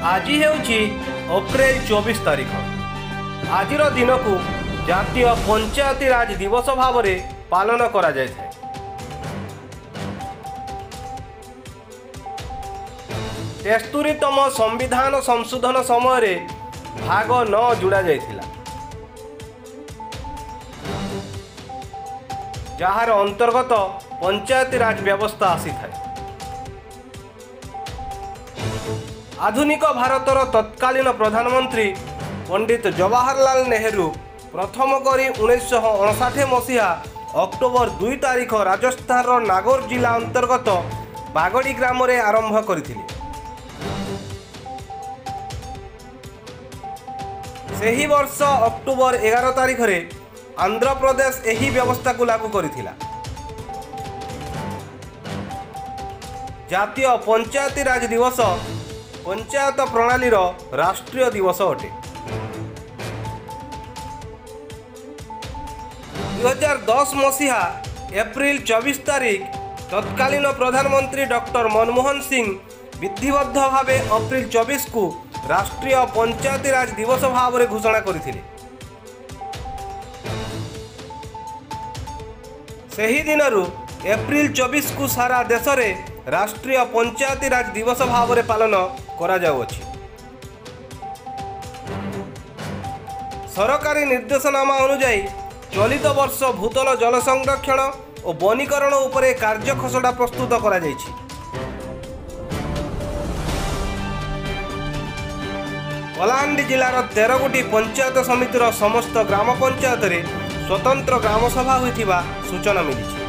आज ହେଉଛି ଅପ୍ରେଲ 24 ତାରିଖ। ଆଜିର ଦିନକୁ ଜାତୀୟ ପଞ୍ଚାୟତି ରାଜ ଦିବସ ଭାବରେ ପାଳନ କରାଯାଇଥାଏ। 73ତମ ସମ୍ବିଧାନ ସଂଶୋଧନ ସମୟରେ ଭାଗ 9 ଯୋଡ଼ା ଯାଇଥିଲା, ଯାହାର ଅନ୍ତର୍ଗତ ପଞ୍ଚାୟତି ରାଜ ବ୍ୟବସ୍ଥା ଆସିଥାଏ। आधुनिक भारतर तत्कालीन प्रधानमंत्री पंडित जवाहरलाल नेहरू प्रथम करी 1959 मसीहा अक्टोबर 2 तारिख राजस्थान नागौर जिला अंतर्गत बागड़ी ग्राम रे आरंभ करथिले। सेही वर्ष अक्टोबर 11 तारिख रे आंध्र प्रदेश एही व्यवस्था को लागू करथिला। जातीय पंचायती राज दिवस पंचायत प्रणाली राष्ट्रीय दिवस अटे। 2010 मसीहा एप्रिल 24 तारिख तत्कालीन प्रधानमंत्री डॉक्टर मनमोहन सिंह विधिबद्ध भाव एप्रिल 24 को राष्ट्रीय पंचायती राज दिवस भाव में घोषणा करथिले। सही दिनरू एप्रिल 24 को सारा देश में राष्ट्रीय पंचायती राज दिवस भाव में पालन करा जाउछि। सरकारी निर्देशनामा अनुଯାयी चलित वर्ष भूतल जल संरक्षण और वनीकरण उपरे कार्य खसड़ा प्रस्तुत करा जाइछि। कलाहांडी जिलार 13 गोटी पंचायत समितिर समस्त ग्राम पंचायत रे स्वतंत्र ग्राम सभा होइथिबा सूचना मिली।